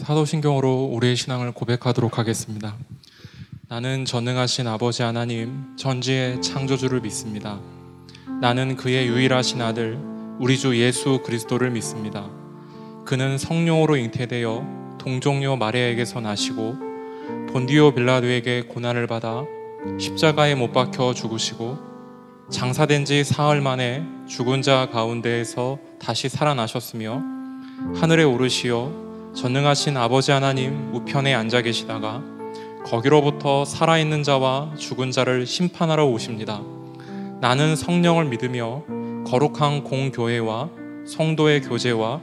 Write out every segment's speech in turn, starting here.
사도신경으로 우리의 신앙을 고백하도록 하겠습니다. 나는 전능하신 아버지 하나님, 전지의 창조주를 믿습니다. 나는 그의 유일하신 아들, 우리 주 예수 그리스도를 믿습니다. 그는 성령으로 잉태되어 동정녀 마리아에게서 나시고 본디오 빌라도에게 고난을 받아 십자가에 못 박혀 죽으시고 장사된 지 사흘 만에 죽은 자 가운데에서 다시 살아나셨으며 하늘에 오르시어 전능하신 아버지 하나님 우편에 앉아 계시다가 거기로부터 살아있는 자와 죽은 자를 심판하러 오십니다. 나는 성령을 믿으며 거룩한 공교회와 성도의 교제와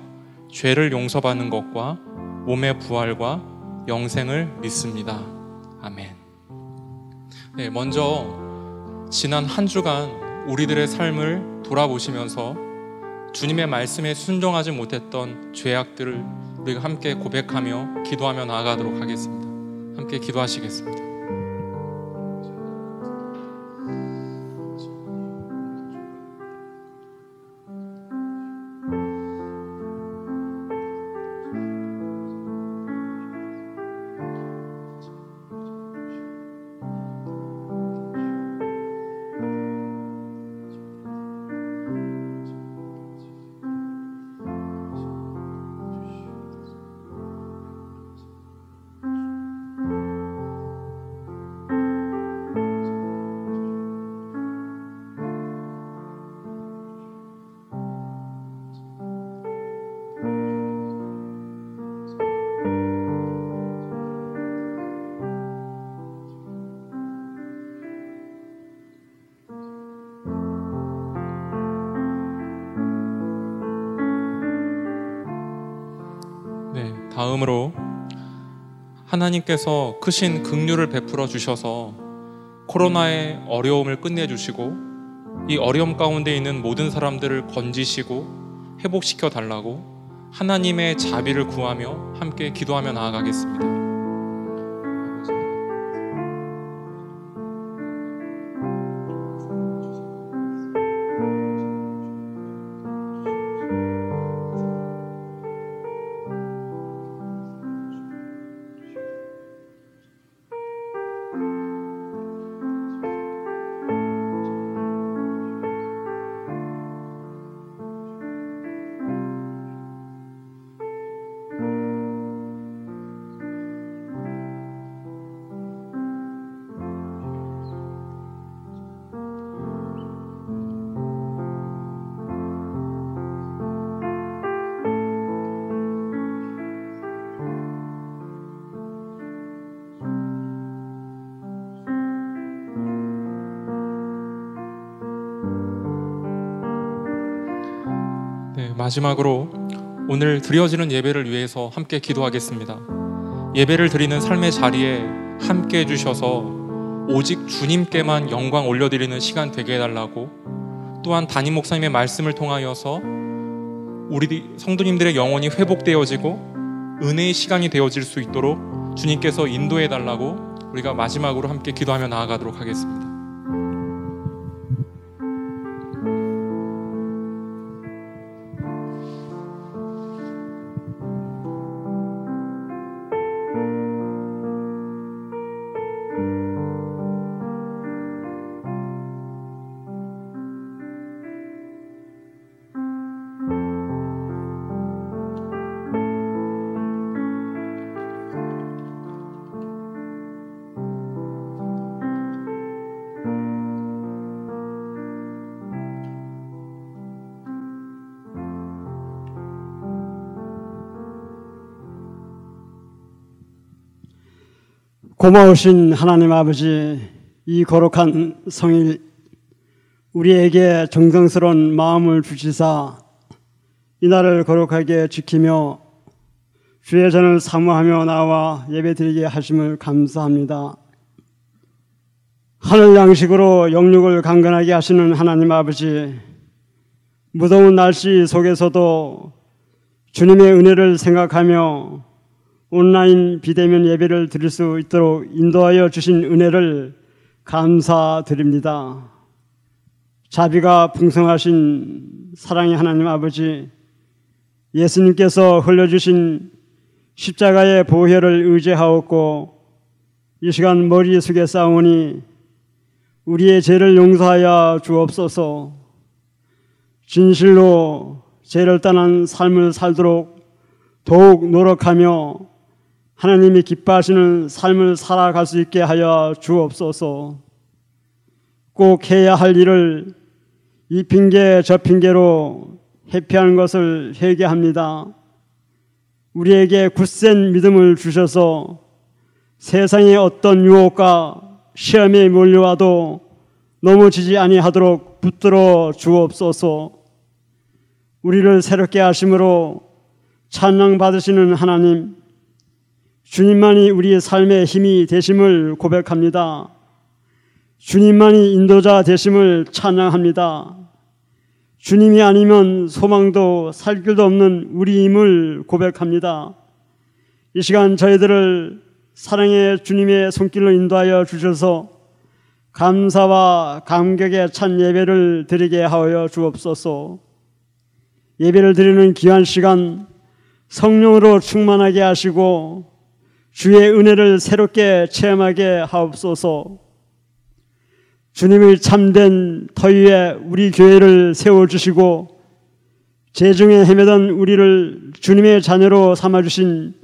죄를 용서받는 것과 몸의 부활과 영생을 믿습니다. 아멘. 네, 먼저 지난 한 주간 우리들의 삶을 돌아보시면서 주님의 말씀에 순종하지 못했던 죄악들을 우리가 함께 고백하며 기도하며 나아가도록 하겠습니다. 함께 기도하시겠습니다. 다음으로 하나님께서 크신 긍휼을 베풀어 주셔서 코로나의 어려움을 끝내주시고 이 어려움 가운데 있는 모든 사람들을 건지시고 회복시켜 달라고 하나님의 자비를 구하며 함께 기도하며 나아가겠습니다. 마지막으로 오늘 드려지는 예배를 위해서 함께 기도하겠습니다. 예배를 드리는 삶의 자리에 함께 해주셔서 오직 주님께만 영광 올려드리는 시간 되게 해달라고, 또한 담임 목사님의 말씀을 통하여서 우리 성도님들의 영혼이 회복되어지고 은혜의 시간이 되어질 수 있도록 주님께서 인도해달라고 우리가 마지막으로 함께 기도하며 나아가도록 하겠습니다. 고마우신 하나님 아버지, 이 거룩한 성일 우리에게 정성스러운 마음을 주시사 이날을 거룩하게 지키며 주의 전을 사모하며 나와 예배드리게 하심을 감사합니다. 하늘 양식으로 영육을 강건하게 하시는 하나님 아버지, 무더운 날씨 속에서도 주님의 은혜를 생각하며 온라인 비대면 예배를 드릴 수 있도록 인도하여 주신 은혜를 감사드립니다. 자비가 풍성하신 사랑의 하나님 아버지, 예수님께서 흘려주신 십자가의 보혈을 의지하옵고 이 시간 머리 숙여 싸우니 우리의 죄를 용서하여 주옵소서. 진실로 죄를 떠난 삶을 살도록 더욱 노력하며 하나님이 기뻐하시는 삶을 살아갈 수 있게 하여 주옵소서. 꼭 해야 할 일을 이 핑계 저 핑계로 회피하는 것을 회개합니다. 우리에게 굳센 믿음을 주셔서 세상의 어떤 유혹과 시험에 몰려와도 넘어지지 아니하도록 붙들어 주옵소서. 우리를 새롭게 하심으로 찬양 받으시는 하나님, 주님만이 우리의 삶의 힘이 되심을 고백합니다. 주님만이 인도자 되심을 찬양합니다. 주님이 아니면 소망도 살 길도 없는 우리임을 고백합니다. 이 시간 저희들을 사랑의 주님의 손길로 인도하여 주셔서 감사와 감격의 찬 예배를 드리게 하여 주옵소서. 예배를 드리는 귀한 시간 성령으로 충만하게 하시고 주의 은혜를 새롭게 체험하게 하옵소서. 주님의 참된 터 위에 우리 교회를 세워주시고 죄중에 헤매던 우리를 주님의 자녀로 삼아주신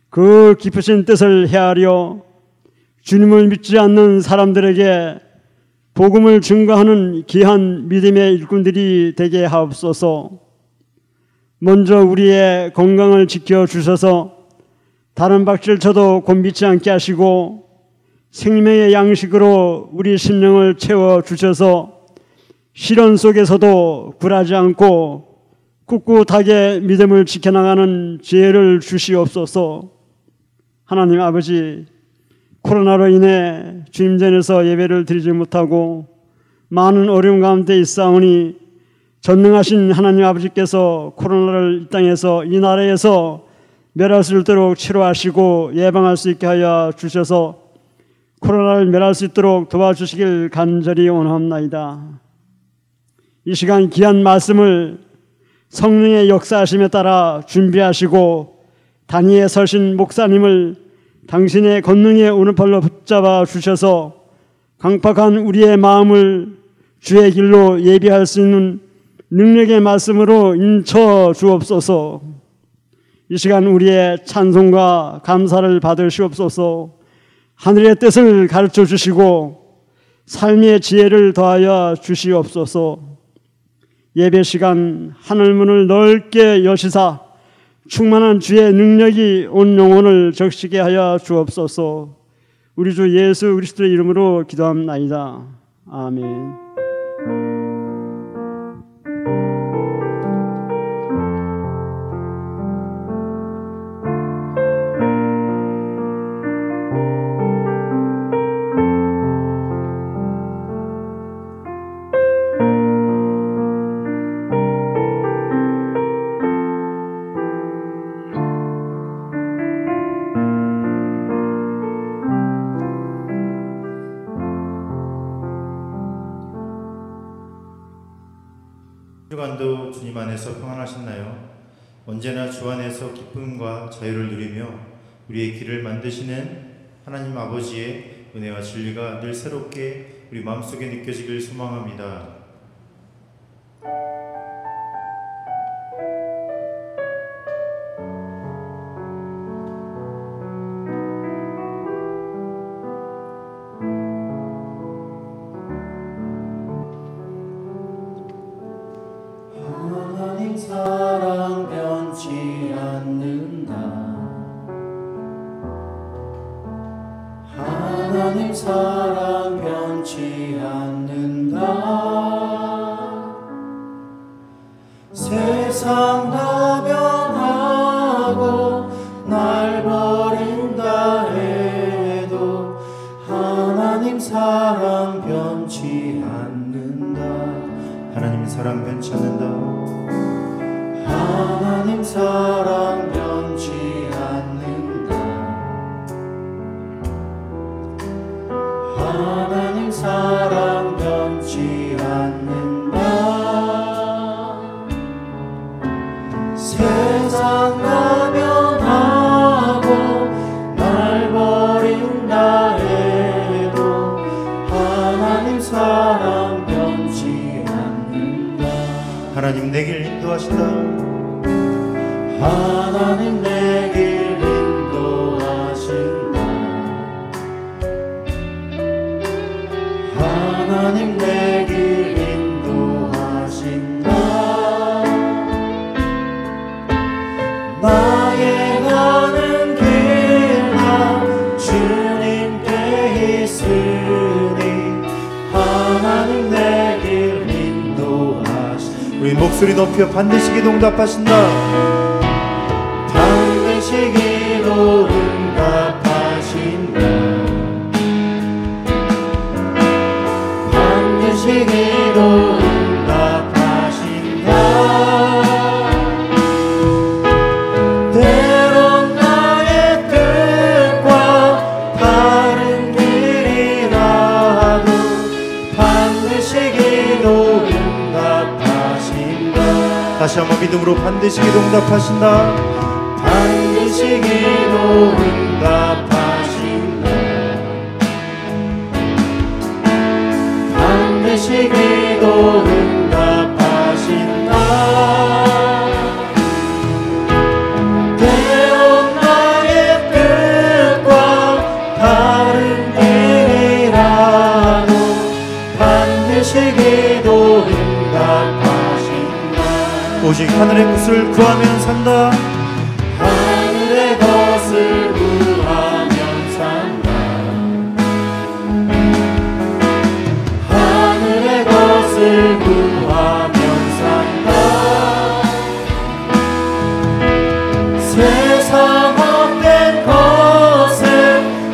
그 깊으신 뜻을 헤아려 주님을 믿지 않는 사람들에게 복음을 증거하는 귀한 믿음의 일꾼들이 되게 하옵소서. 먼저 우리의 건강을 지켜주셔서 다른 박질 쳐도 곤비치 않게 하시고 생명의 양식으로 우리 심령을 채워주셔서 시련 속에서도 굴하지 않고 꿋꿋하게 믿음을 지켜나가는 지혜를 주시옵소서. 하나님 아버지, 코로나로 인해 주님 전에서 예배를 드리지 못하고 많은 어려움 가운데 있사오니 전능하신 하나님 아버지께서 코로나를 이 땅에서 이 나라에서 멸할 수 있도록 치료하시고 예방할 수 있게 하여 주셔서 코로나를 멸할 수 있도록 도와주시길 간절히 원합나이다. 이 시간 귀한 말씀을 성령의 역사하심에 따라 준비하시고 단위에 서신 목사님을 당신의 권능의 오른팔로 붙잡아 주셔서 강팍한 우리의 마음을 주의 길로 예비할 수 있는 능력의 말씀으로 인쳐 주옵소서. 이 시간 우리의 찬송과 감사를 받으시옵소서. 하늘의 뜻을 가르쳐 주시고 삶의 지혜를 더하여 주시옵소서. 예배 시간 하늘문을 넓게 여시사 충만한 주의 능력이 온 영혼을 적시게 하여 주옵소서. 우리 주 예수 그리스도의 이름으로 기도합나이다. 아멘. 주간도 주님 안에서 평안하셨나요? 언제나 주 안에서 기쁨과 자유를 누리며 우리의 길을 만드시는 하나님 아버지의 은혜와 진리가 늘 새롭게 우리 마음속에 느껴지길 소망합니다. 사랑 변치 않는다. 하나님 사랑 변치 않는다. 세상 다 변하고 날 버린다 해도 하나님 사랑 변치 않는다. 하나님 사랑 변치 않는다. 하나님 사랑 변치 않는다. 하나님 사랑 변치 않는다. 잃어버린다 해도 하나님 사랑 변치 않는다. 하나님 내 길 인도하신다. 하나님 내 길 인도하신다. 하나님 내 길 인도하신다. 나의 가는 길만 주님께 있으니 하나님 내 길 인도하신다. 우리 목소리 높여 반드시 기도 응답하신다. 반드시 기도 응답하신다. 반드시 기도 응답하신다. 때론 나의 뜻과 다른 길이라도 반드시 기도 응답하신다. 다시 한번 믿음으로 반드시 기도 응답하신다. 반드시 기도 응답하신다. 반드시 기도 응답하신다. 때론 나의 뜻과 다른 길이라도 반드시 기도 응답하신다. 오직 하늘의 것을 구하면 산다. 하늘의 것을 구하면 산다. 하늘의 것을 구하면 산다. 세상 헛된 것에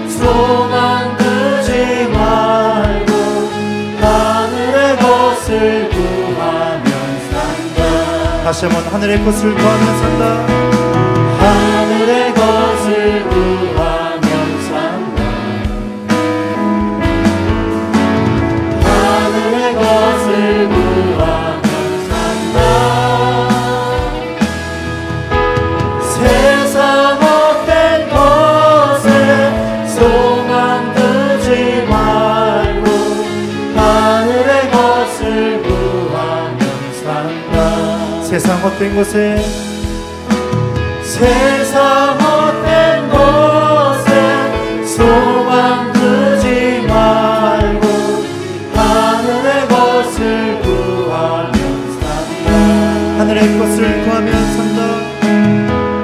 소망 두지 말고 하늘의 것을 구하면 산다. 다시 한번 하늘의 것을 구하면 산다. 하늘의 것을 구하면 산다. 하늘의 것을 구하면 산다. 세상 헛된 것에 소망 두지 말고 하늘의 것을 구하면 산다. 세상 헛된 것에 세상 헛된 것에 소망 두지 말고 하늘의 것을 구하면 산다. 하늘의 것을 구하면 산다.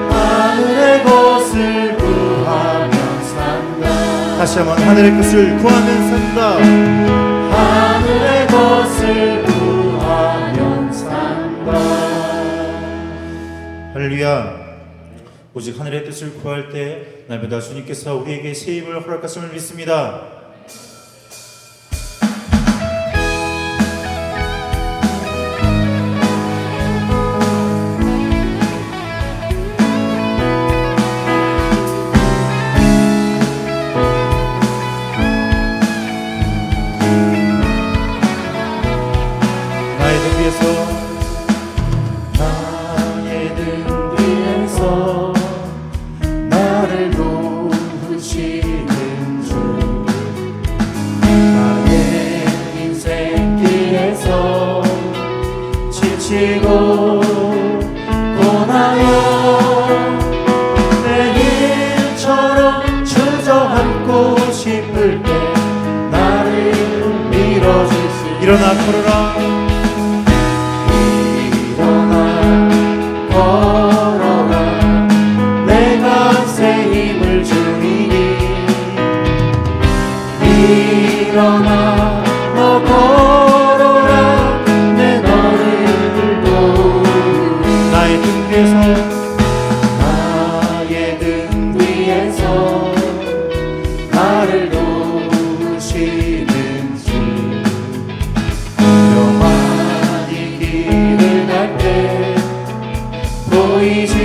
하늘의 것을 구하면 산다. 다시 한번 하늘의 것을 구하면 산다. 하늘의 것을 구하면 산다. 할렐루야. 오직 하늘의 뜻을 구할 때 날마다 주님께서 우리에게 새 힘을 허락하심을 믿습니다. 나의 등 위에서 나의 등 위에서 나를 도우시는 주 나의 인생길에서 지치고 고나여 내 일처럼 주저앉고 싶을 때 나를 밀어주시 일어나 걸어라. 일어나 걸어라 내가 새 힘을 주리니 일어나 너 걸어라 내 너를 도우리. 나의 등 위에서 나의 등 위에서 나를 도우시는 주 영원히 길을 갈 때 보이지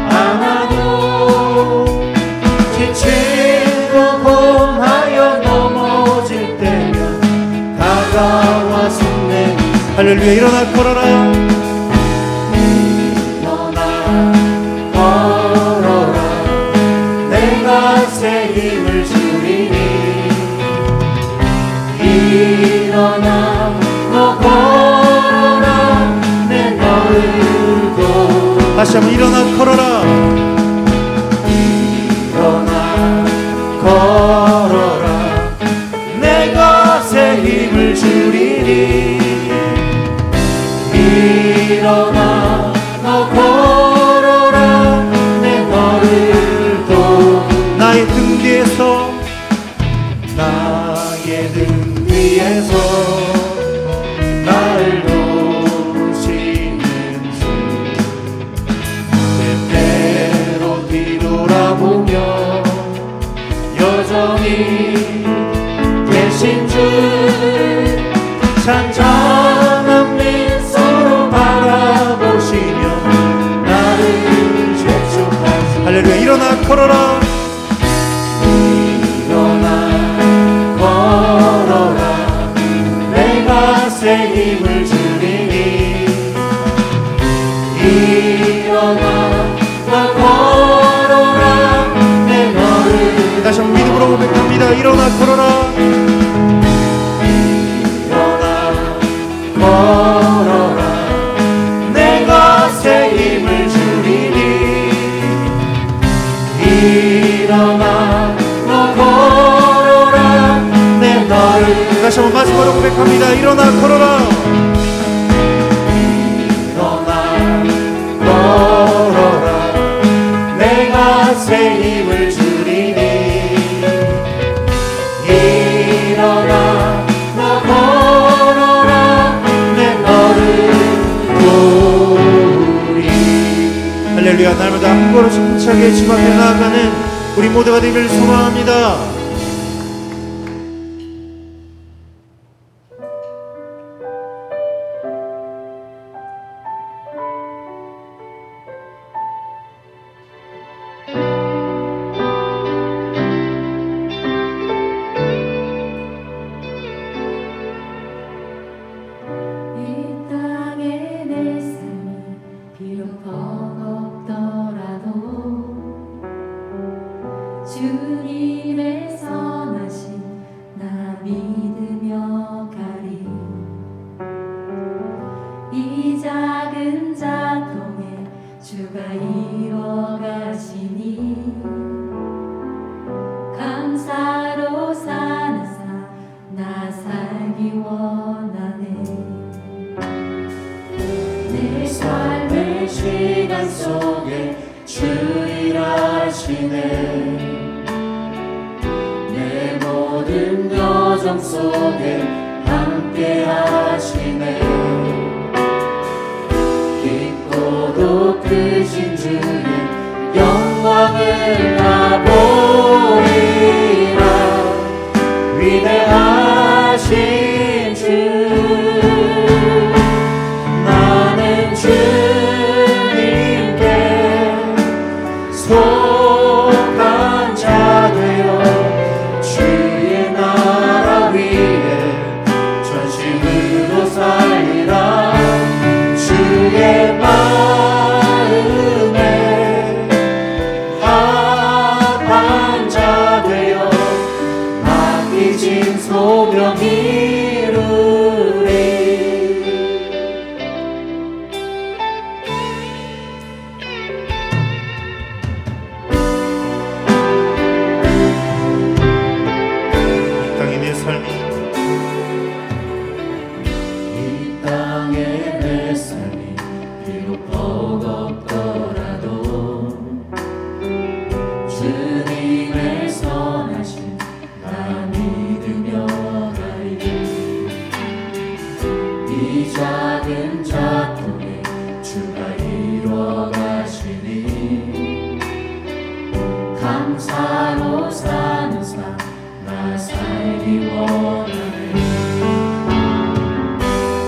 않아도 지치고 공하여 넘어질 때면 다가와 손내 할렐루야. 일어나 걸어라. 일어나 걸어라 내가 내가 새 힘을 주리니 일어나 너 걸어라 내 너울도 다시 한번 일어나 걸어라 일어나 걸어라 내가 새 힘을 주리니 일어나 너 걸어라 내 너울도 나의 등 뒤에서 나의 등 위에서 나를 도우시는 주 때때로 뒤돌아보며 여전히 계신 주 찬찬한 미소로 바라보시며 나를 재촉하시 할렐루야 일어나 걸어라 새 힘을 주리니 일어나 너 걸어라 내 너를 다시 한번 믿음으로 고백합니다 일어나 걸어라 일어나 걸어라 내가 새 힘을 주리니 일어나 너 걸어라 내 너를 다시 한번 마지막으로 고백합니다 일어나 걸어라 일어나 걸어라 내가 새 힘을 주리니 일어나 너 걸어라 내 너를 도우리 할렐루야 날마다 한 걸음씩 힘차게 주님 앞에 나아가는 우리 모두가 되기를 소망합니다. 주님의 선하심 나 믿으며 가리 이 작은 자통에 주가 이뤄가시니 감사로 사는 삶 나 살기 원하네 내 삶의 시간 속에 주 일하시네 내 모든 여정 속에 함께 하시네 깊고도 크신 주의 영광을 나 보이라 위대하신 주 나는 주님께 속한 자 되어 주의 나라 위에 전심으로 살리라 주의 마음에 합한 자 되어 맡기신 소명 이루리 이 땅의 내 삶이 비록 버겁더라도 주님의 선하심 나 믿으며 가리 이 작은 자통에 주가 이뤄가시니 감사로 사는 삶 나 살기 원하네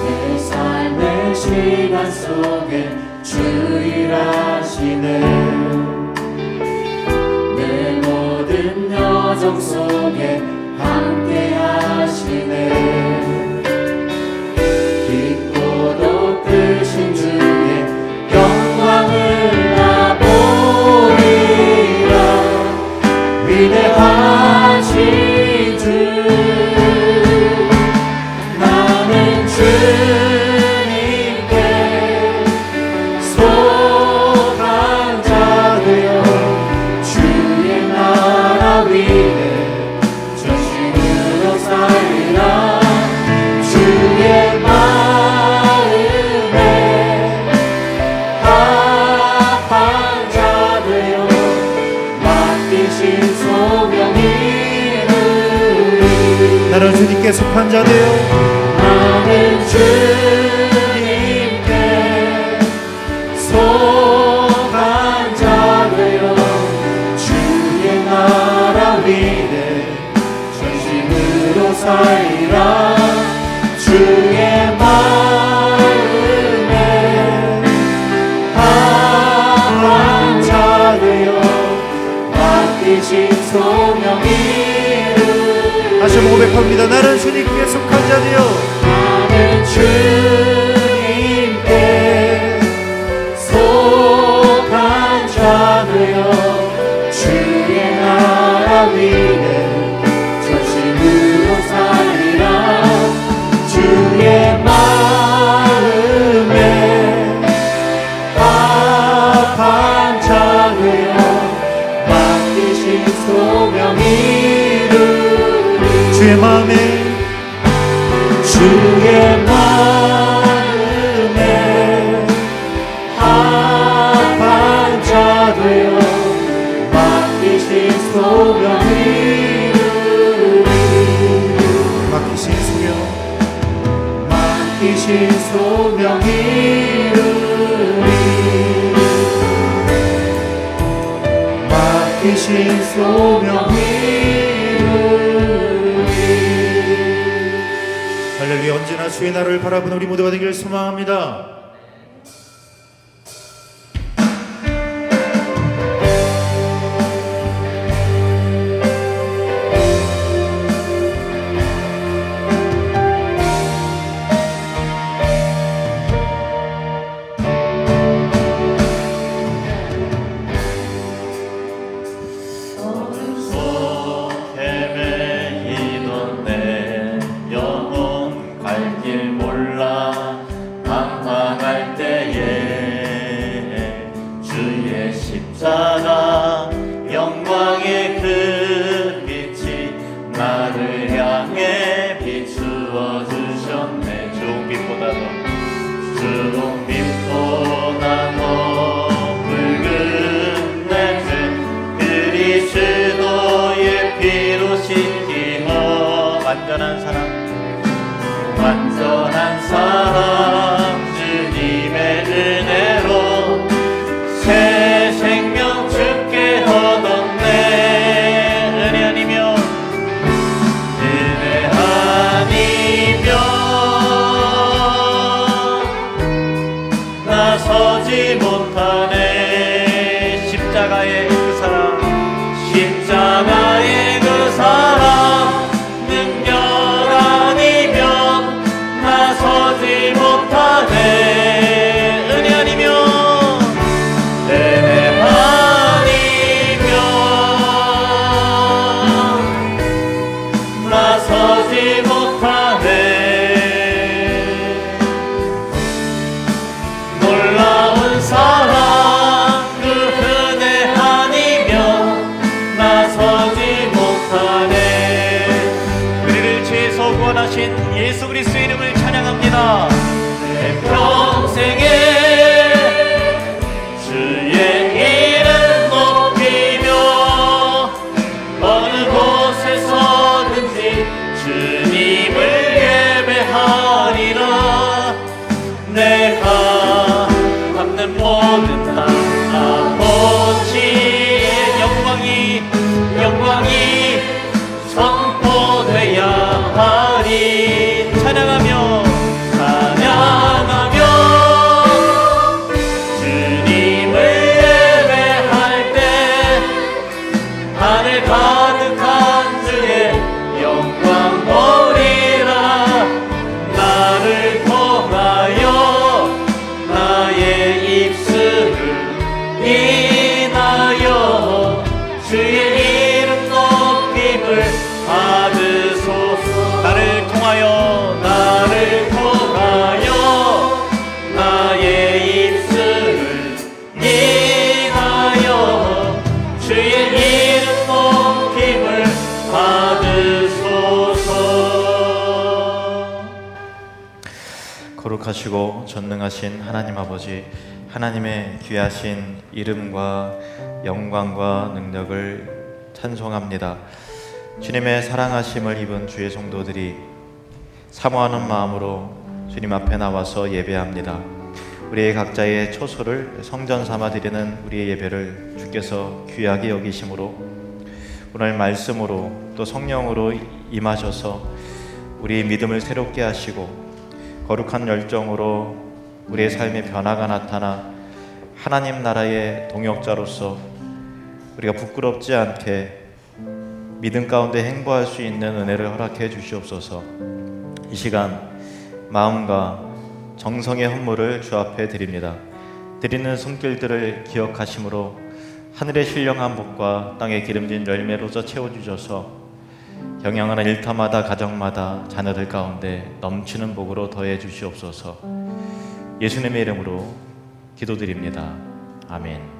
내 삶의 시간 속에 주 일하시네 내 모든 여정 속에 함께 하시네 깊고도 크신 주의 영광을 나 보리라 위대하신 주 나는 주님께 속한 자 되어 주의 나라 위에 전심으로 살리라 주의 마음에 합한 자 되어 맡기신 소명 이루리 나는 주님께 속한 자 되어 나는 주님께 속한 자 되어 주의 나라 위에 전심으로 살리라 주의 마음에 합한 자 되어 맡기신 소명 이루리 다시 한번 고백합니다. 나는 주님께 속한 자 되어 나는 주님께 속한 자 되어 주의 나라 위에 전심으로 살리라 주의 마음에 합한 자 되어 맡기신 소명 이루리 주의 마음에 주의 마음에 합한 자 되어 맡기신 소명 이루리 맡기신 소명 맡기신 소명 이루리 맡기신 소명 이루리 할렐루야. 언제나 주의 나라를 바라보는 우리 모두가 되기를 소망합니다. 헤매이던 내 영혼 갈 길 몰라 방황할 때에 주의 십자가 영광의 그 빛이 나를 향해 비추어 주셨네 주홍빛보다도 주홍빛보다도 붉은 냄새 그리스도의 피로 씻기어 완전한 사랑 완전한 사랑 주님의 은혜로 새 생명 주께 얻었네 은혜 아니면 은혜 아니면 나서지 못하네 십자가의 그 사랑 십자가의 그 사랑 능력 아니면 나서지 못하네 은혜 아니면 은혜 아니면 나서지 못하네 놀라운 사랑 그 은혜 아니면 나서지 못하네 우리를 죄에서 구원하신 예수 그리스도의 이름을 찬양합니다 내 평생에 주의 이름 높이며 어느 곳에서든지 주님을 예배하리라 내가 갚는 모든 땅 아버지의 영광이 선포돼야 하리 찬양하며 거룩하시고 전능하신 하나님 아버지, 하나님의 귀하신 이름과 영광과 능력을 찬송합니다. 주님의 사랑하심을 입은 주의 성도들이 사모하는 마음으로 주님 앞에 나와서 예배합니다. 우리의 각자의 초소를 성전 삼아 드리는 우리의 예배를 주께서 귀하게 여기심으로 오늘 말씀으로 또 성령으로 임하셔서 우리의 믿음을 새롭게 하시고 거룩한 열정으로 우리의 삶의 변화가 나타나 하나님 나라의 동역자로서 우리가 부끄럽지 않게 믿음 가운데 행보할 수 있는 은혜를 허락해 주시옵소서. 이 시간 마음과 정성의 헌물을 주 앞에 드립니다. 드리는 손길들을 기억하심으로 하늘의 신령한 복과 땅의 기름진 열매로서 채워주셔서 경영하는 일터마다 가정마다 자녀들 가운데 넘치는 복으로 더해 주시옵소서. 예수님의 이름으로 기도드립니다. 아멘.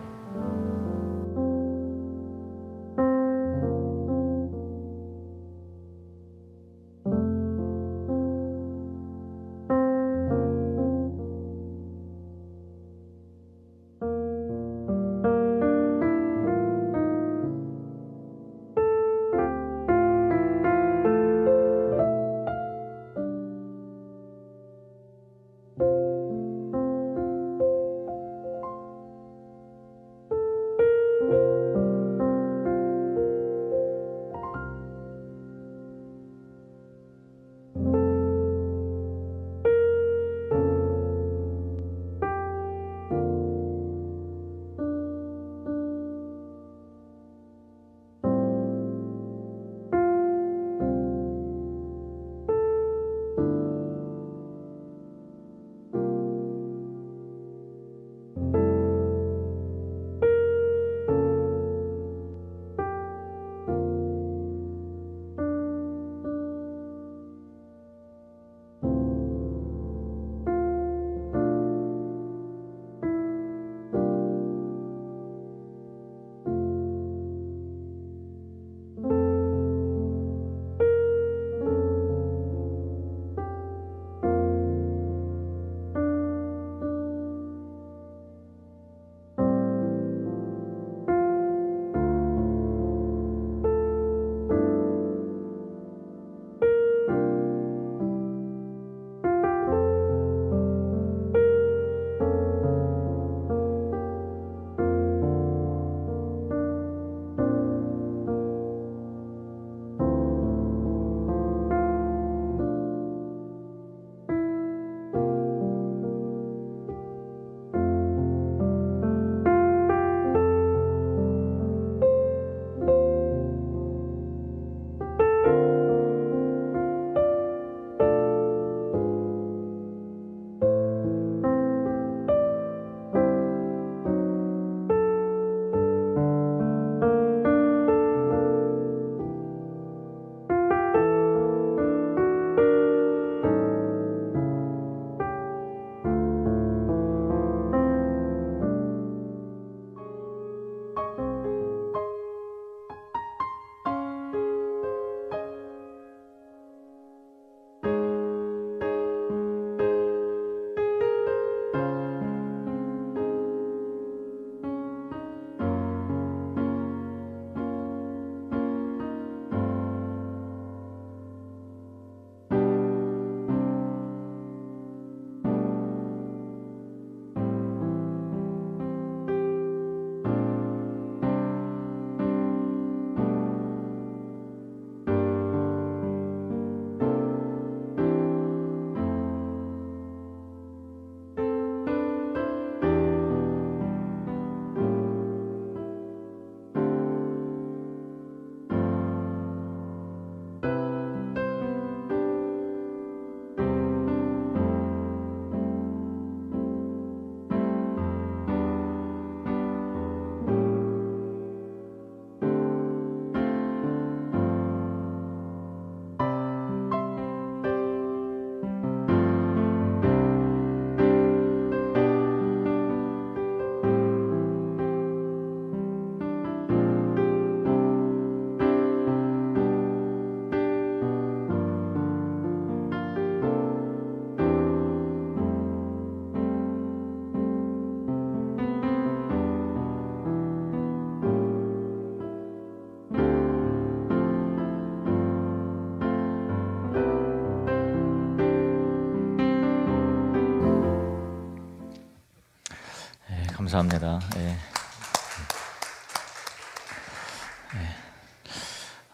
감사합니다.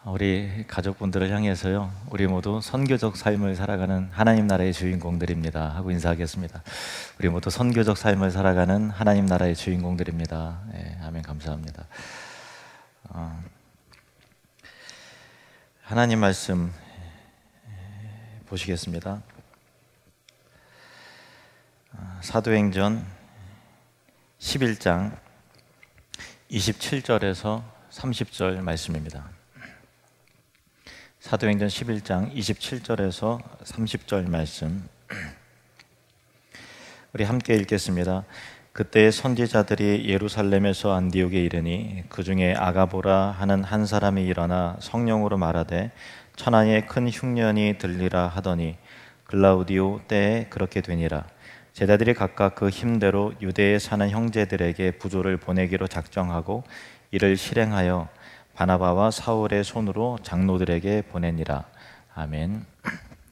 우리 가족분들을 향해서요, 우리 모두 선교적 삶을 살아가는 하나님 나라의 주인공들입니다 하고 인사하겠습니다. 우리 모두 선교적 삶을 살아가는 하나님 나라의 주인공들입니다. 아멘. 감사합니다. 하나님 말씀 보시겠습니다. 사도행전 11장 27절에서 30절 말씀입니다. 사도행전 11장 27절에서 30절 말씀, 우리 함께 읽겠습니다. 그때 선지자들이 예루살렘에서 안디옥에 이르니 그 중에 아가보라 하는 한 사람이 일어나 성령으로 말하되 천하에 큰 흉년이 들리라 하더니 글라우디오 때에 그렇게 되니라. 제자들이 각각 그 힘대로 유대에 사는 형제들에게 부조를 보내기로 작정하고 이를 실행하여 바나바와 사울의 손으로 장로들에게 보내니라. 아멘.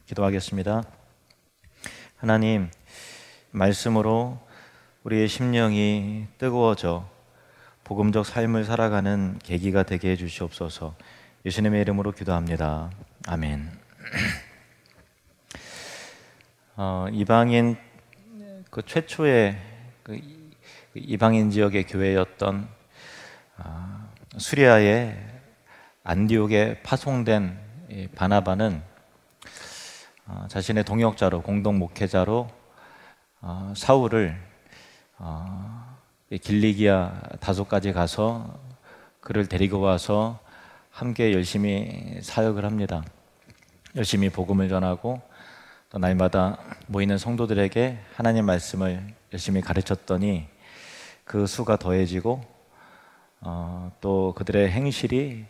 기도하겠습니다. 하나님, 말씀으로 우리의 심령이 뜨거워져 복음적 삶을 살아가는 계기가 되게 해주시옵소서. 예수님의 이름으로 기도합니다. 아멘. 이방인 최초의 이방인 지역의 교회였던 수리아의 안디옥에 파송된 바나바는 자신의 동역자로, 공동 목회자로 사울을 길리기아 다소까지 가서 그를 데리고 와서 함께 열심히 사역을 합니다. 열심히 복음을 전하고 또 날마다 모이는 성도들에게 하나님 말씀을 열심히 가르쳤더니 그 수가 더해지고 또 그들의 행실이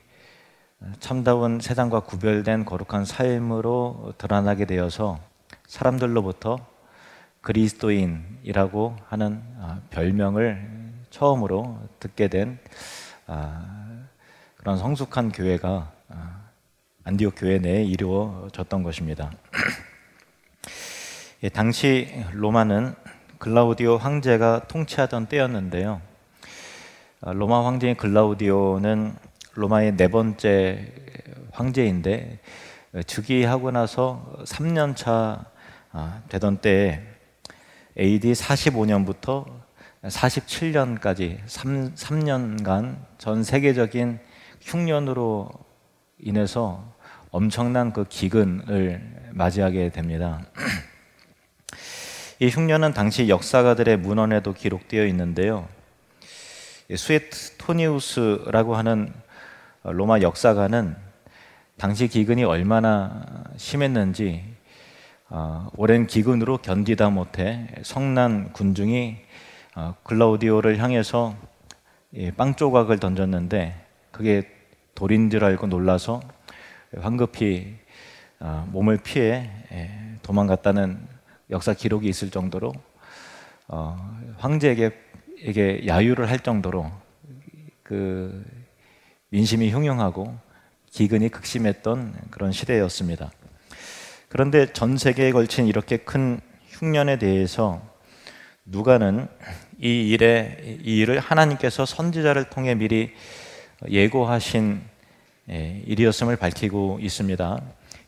참다운 세상과 구별된 거룩한 삶으로 드러나게 되어서 사람들로부터 그리스도인이라고 하는 별명을 처음으로 듣게 된 그런 성숙한 교회가 안디옥 교회 내에 이루어졌던 것입니다. 당시 로마는 글라우디오 황제가 통치하던 때였는데요. 로마 황제인 글라우디오는 로마의 4번째 황제인데 즉위하고 나서 3년 차 되던 때에 AD 45년부터 47년까지 3년간 전 세계적인 흉년으로 인해서 엄청난 그 기근을 맞이하게 됩니다. 이 흉년은 당시 역사가들의 문헌에도 기록되어 있는데요. 수에토니우스라고 하는 로마 역사가는 당시 기근이 얼마나 심했는지 오랜 기근으로 견디다 못해 성난 군중이 글라우디오를 향해서 빵 조각을 던졌는데 그게 돌인 줄 알고 놀라서 황급히 몸을 피해 도망갔다는 역사 기록이 있을 정도로 황제에게 야유를 할 정도로 그 민심이 흉흉하고 기근이 극심했던 그런 시대였습니다. 그런데 전 세계에 걸친 이렇게 큰 흉년에 대해서 누가는 이 일을 하나님께서 선지자를 통해 미리 예고하신 일이었음을 밝히고 있습니다.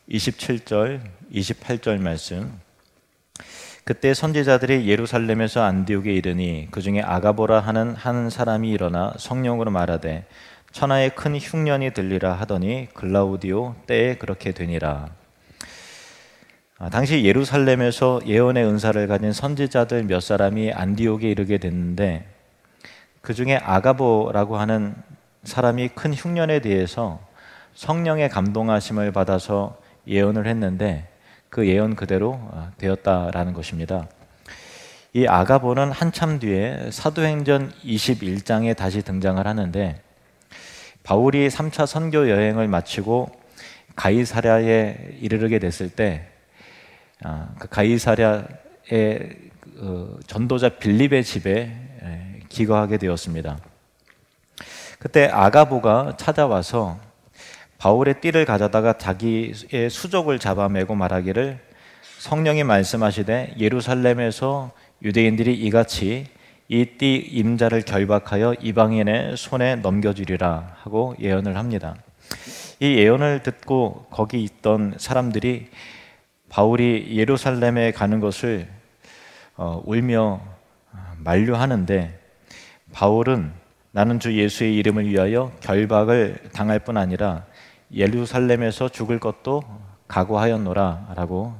27절, 28절 말씀. 그때 선지자들이 예루살렘에서 안디옥에 이르니 그 중에 아가보라 하는 한 사람이 일어나 성령으로 말하되 천하에 큰 흉년이 들리라 하더니 글라우디오 때에 그렇게 되니라. 당시 예루살렘에서 예언의 은사를 가진 선지자들 몇 사람이 안디옥에 이르게 됐는데 그 중에 아가보라고 하는 사람이 큰 흉년에 대해서 성령의 감동하심을 받아서 예언을 했는데 그 예언 그대로 되었다라는 것입니다. 이 아가보는 한참 뒤에 사도행전 21장에 다시 등장을 하는데 바울이 3차 선교 여행을 마치고 가이사랴에 이르게 됐을 때 그 가이사랴의 전도자 빌립의 집에 기거하게 되었습니다. 그때 아가보가 찾아와서 바울의 띠를 가져다가 자기의 수족을 잡아매고 말하기를 성령이 말씀하시되 예루살렘에서 유대인들이 이같이 이 띠 임자를 결박하여 이방인의 손에 넘겨주리라 하고 예언을 합니다. 이 예언을 듣고 거기 있던 사람들이 바울이 예루살렘에 가는 것을 울며 만류하는데, 바울은 나는 주 예수의 이름을 위하여 결박을 당할 뿐 아니라 예루살렘에서 죽을 것도 각오하였노라 라고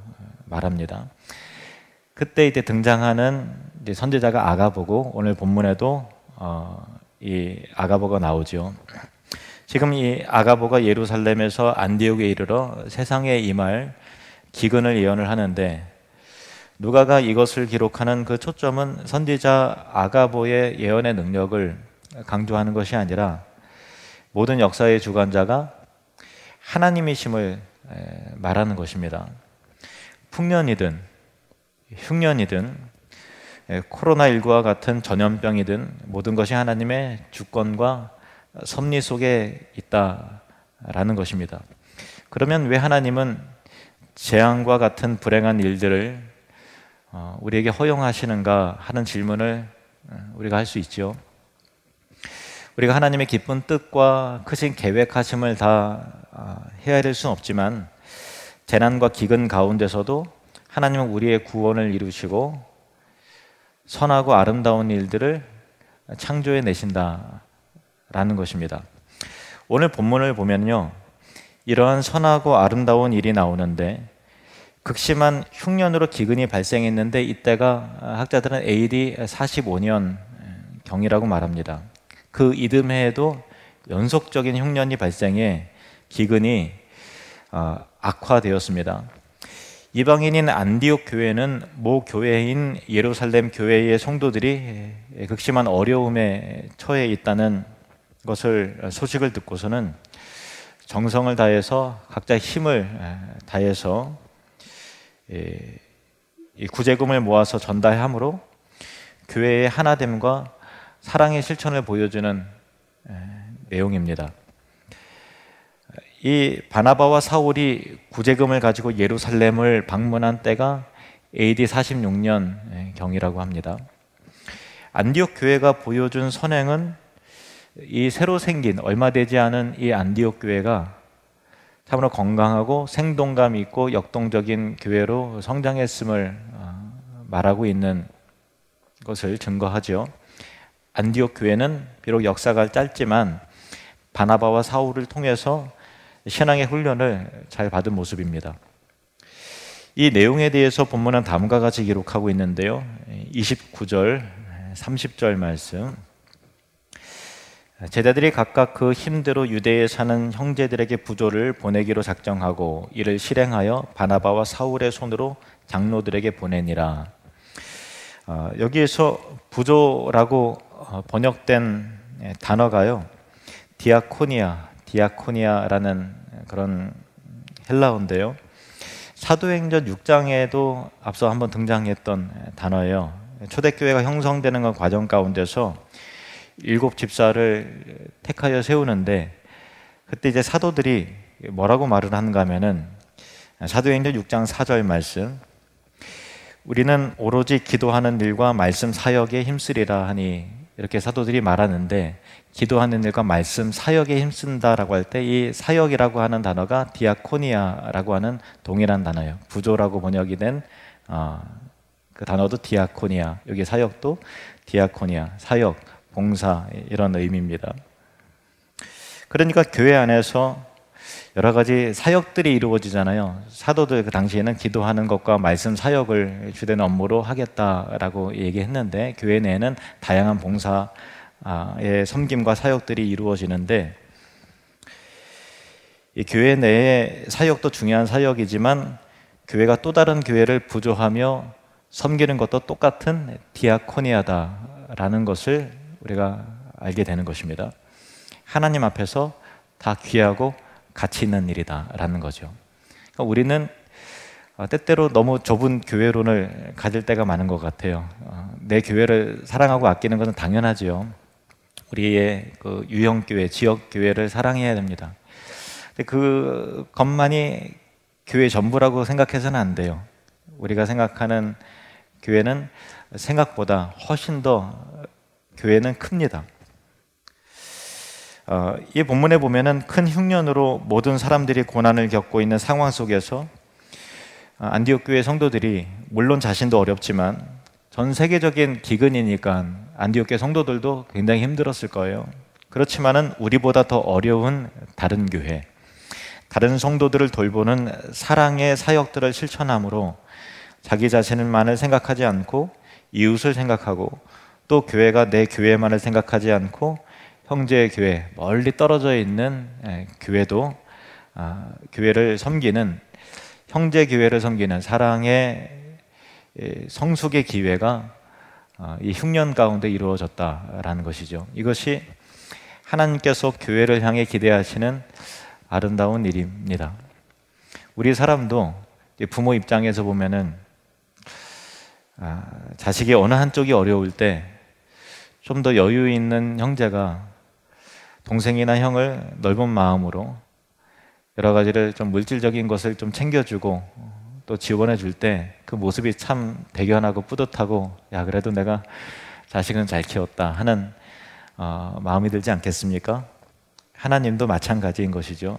말합니다. 그때 이제 등장하는 이제 선지자가 아가보고, 오늘 본문에도 이 아가보가 나오죠. 지금 이 아가보가 예루살렘에서 안디옥에 이르러 세상에 임할 기근을 예언을 하는데, 누가가 이것을 기록하는 그 초점은 선지자 아가보의 예언의 능력을 강조하는 것이 아니라 모든 역사의 주관자가 하나님이심을 말하는 것입니다. 풍년이든 흉년이든 코로나19와 같은 전염병이든 모든 것이 하나님의 주권과 섭리 속에 있다라는 것입니다. 그러면 왜 하나님은 재앙과 같은 불행한 일들을 우리에게 허용하시는가 하는 질문을 우리가 할 수 있죠. 우리가 하나님의 깊은 뜻과 크신 계획하심을 다 헤아릴 수는 없지만, 재난과 기근 가운데서도 하나님은 우리의 구원을 이루시고 선하고 아름다운 일들을 창조해 내신다라는 것입니다. 오늘 본문을 보면요, 이러한 선하고 아름다운 일이 나오는데 극심한 흉년으로 기근이 발생했는데, 이때가 학자들은 AD 45년 경이라고 말합니다. 그 이듬해에도 연속적인 흉년이 발생해 기근이 악화되었습니다. 이방인인 안디옥 교회는 모 교회인 예루살렘 교회의 성도들이 극심한 어려움에 처해 있다는 것을 소식을 듣고서는 정성을 다해서 각자 힘을 다해서 이 구제금을 모아서 전달함으로 교회의 하나됨과 사랑의 실천을 보여주는 내용입니다. 이 바나바와 사울이 구제금을 가지고 예루살렘을 방문한 때가 AD 46년 경이라고 합니다. 안디옥 교회가 보여준 선행은, 이 새로 생긴 얼마 되지 않은 이 안디옥 교회가 참으로 건강하고 생동감 있고 역동적인 교회로 성장했음을 말하고 있는 것을 증거하죠. 안디옥 교회는 비록 역사가 짧지만 바나바와 사울을 통해서 신앙의 훈련을 잘 받은 모습입니다. 이 내용에 대해서 본문은 다음과 같이 기록하고 있는데요. 29절, 30절 말씀. 제자들이 각각 그 힘대로 유대에 사는 형제들에게 부조를 보내기로 작정하고 이를 실행하여 바나바와 사울의 손으로 장로들에게 보내니라. 여기에서 부조라고 번역된 단어가요, 디아코니아라는 그런 헬라어인데요, 사도행전 6장에도 앞서 한번 등장했던 단어예요. 초대교회가 형성되는 과정 가운데서 7 집사를 택하여 세우는데, 그때 이제 사도들이 뭐라고 말을 하는가 하면은, 사도행전 6장 4절 말씀, 우리는 오로지 기도하는 일과 말씀 사역에 힘쓰리라 하니, 이렇게 사도들이 말하는데, 기도하는 일과 말씀 사역에 힘쓴다라고 할 때 이 사역이라고 하는 단어가 디아코니아라고 하는 동일한 단어예요. 부조라고 번역이 된 그 단어도 디아코니아, 여기 사역도 디아코니아, 사역, 봉사, 이런 의미입니다. 그러니까 교회 안에서 여러 가지 사역들이 이루어지잖아요. 사도들 그 당시에는 기도하는 것과 말씀 사역을 주된 업무로 하겠다라고 얘기했는데, 교회 내에는 다양한 봉사의 섬김과 사역들이 이루어지는데, 이 교회 내의 사역도 중요한 사역이지만 교회가 또 다른 교회를 부조하며 섬기는 것도 똑같은 디아코니아다라는 것을 우리가 알게 되는 것입니다. 하나님 앞에서 다 귀하고 가치 있는 일이다라는 거죠. 그러니까 우리는 때때로 너무 좁은 교회론을 가질 때가 많은 것 같아요. 내 교회를 사랑하고 아끼는 것은 당연하지요. 우리의 그 유형교회, 지역교회를 사랑해야 됩니다. 근데 그것만이 교회 전부라고 생각해서는 안 돼요. 우리가 생각하는 교회는 생각보다 훨씬 더 교회는 큽니다. 이 본문에 보면은 큰 흉년으로 모든 사람들이 고난을 겪고 있는 상황 속에서 안디옥 교회 성도들이 물론 자신도 어렵지만 전 세계적인 기근이니까 안디옥 교회 성도들도 굉장히 힘들었을 거예요. 그렇지만은 우리보다 더 어려운 다른 교회, 다른 성도들을 돌보는 사랑의 사역들을 실천함으로 자기 자신만을 생각하지 않고 이웃을 생각하고 또 교회가 내 교회만을 생각하지 않고 형제의 교회, 멀리 떨어져 있는 교회도 교회를 섬기는, 형제 교회를 섬기는 사랑의 성숙의 기회가 이 흉년 가운데 이루어졌다라는 것이죠. 이것이 하나님께서 교회를 향해 기대하시는 아름다운 일입니다. 우리 사람도 부모 입장에서 보면은 자식이 어느 한쪽이 어려울 때 좀 더 여유 있는 형제가 동생이나 형을 넓은 마음으로 여러 가지를 좀 물질적인 것을 좀 챙겨주고 또 지원해 줄 때 그 모습이 참 대견하고 뿌듯하고, 야, 그래도 내가 자식은 잘 키웠다 하는 마음이 들지 않겠습니까? 하나님도 마찬가지인 것이죠.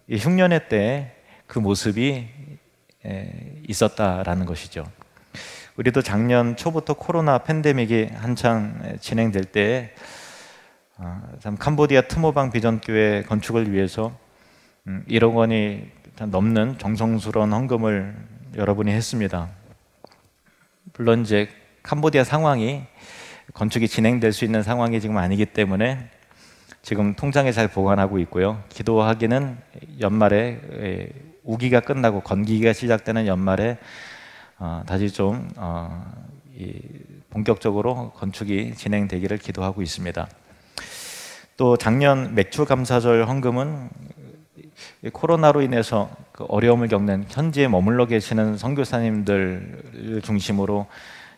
이 흉년의 때에 그 모습이 있었다라는 것이죠. 우리도 작년 초부터 코로나 팬데믹이 한창 진행될 때에 참 캄보디아 트모방 비전교회 건축을 위해서 1억 원이 넘는 정성스러운 헌금을 여러분이 했습니다. 물론 이제 캄보디아 상황이 건축이 진행될 수 있는 상황이 지금 아니기 때문에 지금 통장에 잘 보관하고 있고요. 기도하기는 연말에 우기가 끝나고 건기가 시작되는 연말에 다시 좀 본격적으로 건축이 진행되기를 기도하고 있습니다. 또 작년 맥주 감사절 헌금은 코로나로 인해서 그 어려움을 겪는 현지에 머물러 계시는 선교사님들을 중심으로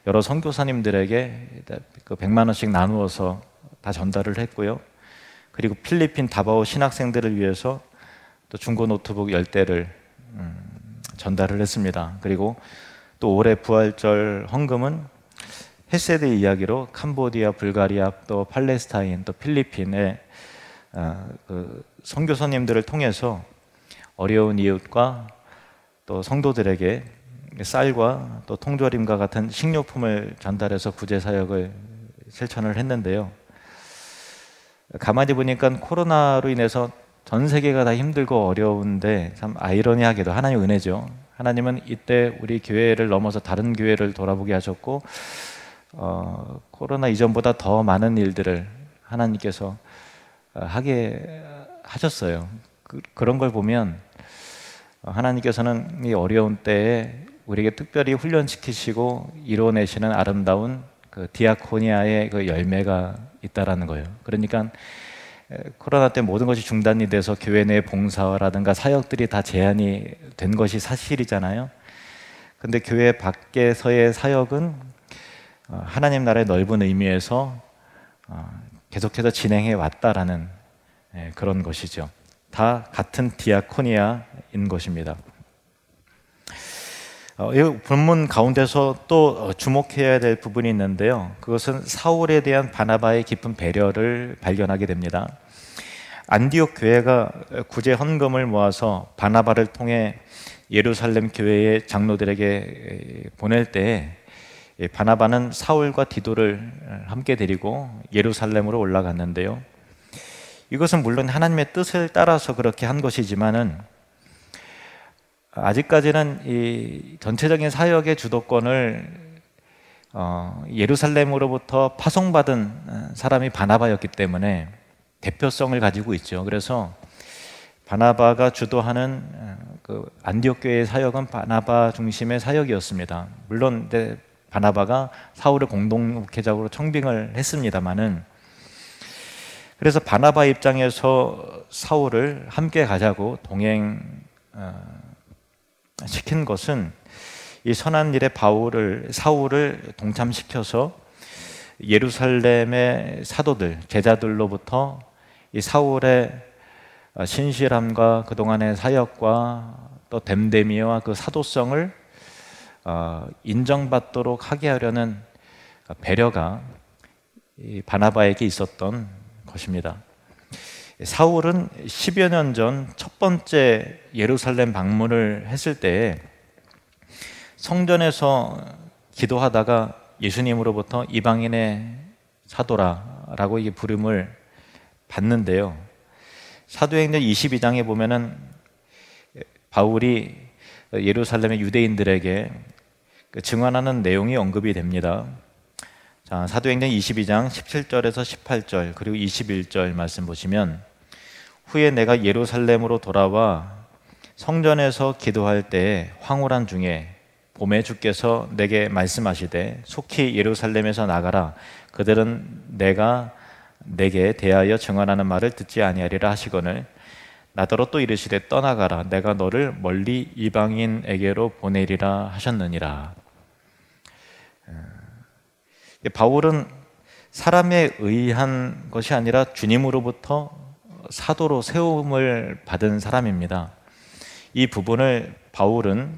여러 선교사님들에게 그 100만 원씩 나누어서 다 전달을 했고요. 그리고 필리핀 다바오 신학생들을 위해서 또 중고 노트북 10대를 전달을 했습니다. 그리고 또 올해 부활절 헌금은 헤세드 이야기로 캄보디아, 불가리아, 또 팔레스타인, 또 필리핀의 그 선교사님들을 통해서 어려운 이웃과 또 성도들에게 쌀과 또 통조림과 같은 식료품을 전달해서 구제 사역을 실천을 했는데요. 가만히 보니까 코로나로 인해서 전 세계가 다 힘들고 어려운데 참 아이러니하게도 하나님의 은혜죠. 하나님은 이때 우리 교회를 넘어서 다른 교회를 돌아보게 하셨고 코로나 이전보다 더 많은 일들을 하나님께서 하게 하셨어요. 그런 걸 보면 하나님께서는 이 어려운 때에 우리에게 특별히 훈련시키시고 이뤄내시는 아름다운 그 디아코니아의 그 열매가 있다라는 거예요. 그러니까 코로나 때 모든 것이 중단이 돼서 교회 내 봉사라든가 사역들이 다 제한이 된 것이 사실이잖아요. 근데 교회 밖에서의 사역은 하나님 나라의 넓은 의미에서 계속해서 진행해 왔다라는 그런 것이죠. 다 같은 디아코니아인 것입니다. 이 본문 가운데서 또 주목해야 될 부분이 있는데요. 그것은 사울에 대한 바나바의 깊은 배려를 발견하게 됩니다. 안디옥 교회가 구제 헌금을 모아서 바나바를 통해 예루살렘 교회의 장로들에게 보낼 때 바나바는 사울과 디도를 함께 데리고 예루살렘으로 올라갔는데요. 이것은 물론 하나님의 뜻을 따라서 그렇게 한 것이지만은 아직까지는 이 전체적인 사역의 주도권을 예루살렘으로부터 파송받은 사람이 바나바였기 때문에 대표성을 가지고 있죠. 그래서 바나바가 주도하는 그 안디옥 교회의 사역은 바나바 중심의 사역이었습니다. 물론 바나바가 사울을 공동목회자로 청빙을 했습니다만은, 그래서 바나바 입장에서 사울을 함께 가자고 동행 시킨 것은 이 선한 일에 사울을 동참시켜서 예루살렘의 사도들, 제자들로부터 이 사울의 신실함과 그동안의 사역과 또 댐데미와 그 사도성을 인정받도록 하게 하려는 배려가 이 바나바에게 있었던 것입니다. 사울은 10여 년 전 첫 번째 예루살렘 방문을 했을 때 성전에서 기도하다가 예수님으로부터 이방인의 사도라라고 이게 부름을 받는데요. 사도행전 22장에 보면은 바울이 예루살렘의 유대인들에게 증언하는 내용이 언급이 됩니다. 자, 사도행전 22장 17절에서 18절 그리고 21절 말씀 보시면 후에 내가 예루살렘으로 돌아와 성전에서 기도할 때 황홀한 중에 봄에 주께서 내게 말씀하시되 속히 예루살렘에서 나가라 그들은 내가 내게 대하여 증언하는 말을 듣지 아니하리라 하시거늘 나더러 또 이르시되 떠나가라 내가 너를 멀리 이방인에게로 보내리라 하셨느니라. 바울은 사람에 의한 것이 아니라 주님으로부터 사도로 세움을 받은 사람입니다. 이 부분을 바울은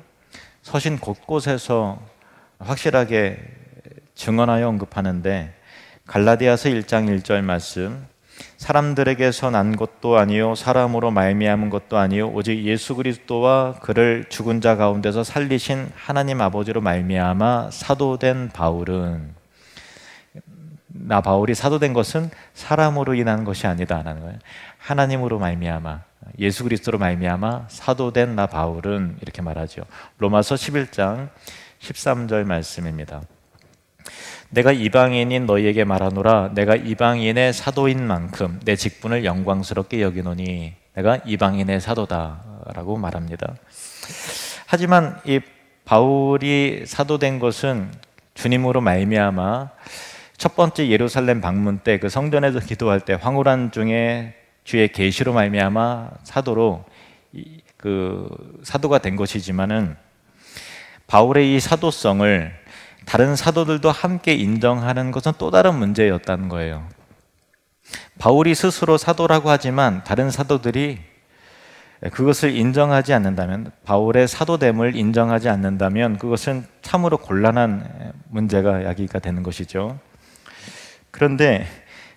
서신 곳곳에서 확실하게 증언하여 언급하는데 갈라디아서 1장 1절 말씀 사람들에게서 난 것도 아니요 사람으로 말미암은 것도 아니요 오직 예수 그리스도와 그를 죽은 자 가운데서 살리신 하나님 아버지로 말미암아 사도된 바울은 나 바울이 사도된 것은 사람으로 인한 것이 아니다라는 거예요. 하나님으로 말미암아 예수 그리스도로 말미암아 사도된 나 바울은 이렇게 말하죠. 로마서 11장 13절 말씀입니다. 내가 이방인인 너희에게 말하노라 내가 이방인의 사도인 만큼 내 직분을 영광스럽게 여기노니 내가 이방인의 사도다라고 말합니다. 하지만 이 바울이 사도된 것은 주님으로 말미암아 첫 번째 예루살렘 방문 때 그 성전에서 기도할 때 황홀한 중에 주의 계시로 말미암아 사도로 사도가 된 것이지만은 바울의 이 사도성을 다른 사도들도 함께 인정하는 것은 또 다른 문제였다는 거예요. 바울이 스스로 사도라고 하지만 다른 사도들이 그것을 인정하지 않는다면 바울의 사도됨을 인정하지 않는다면 그것은 참으로 곤란한 문제가 야기가 되는 것이죠. 그런데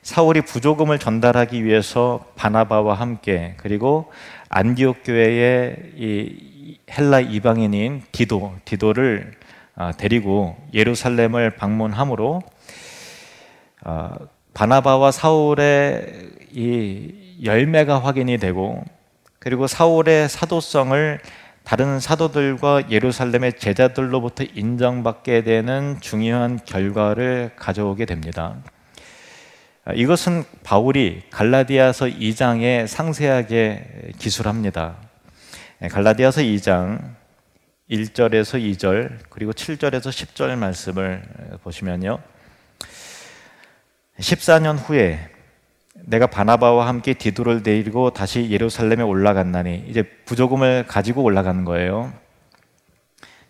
사울이 부조금을 전달하기 위해서 바나바와 함께 그리고 안디옥 교회의 이 헬라 이방인인 디도를 데리고 예루살렘을 방문함으로 바나바와 사울의 이 열매가 확인이 되고 그리고 사울의 사도성을 다른 사도들과 예루살렘의 제자들로부터 인정받게 되는 중요한 결과를 가져오게 됩니다. 이것은 바울이 갈라디아서 2장에 상세하게 기술합니다. 갈라디아서 2장 1절에서 2절 그리고 7절에서 10절 말씀을 보시면요. 14년 후에 내가 바나바와 함께 디도를 데리고 다시 예루살렘에 올라갔나니 이제 부조금을 가지고 올라가는 거예요.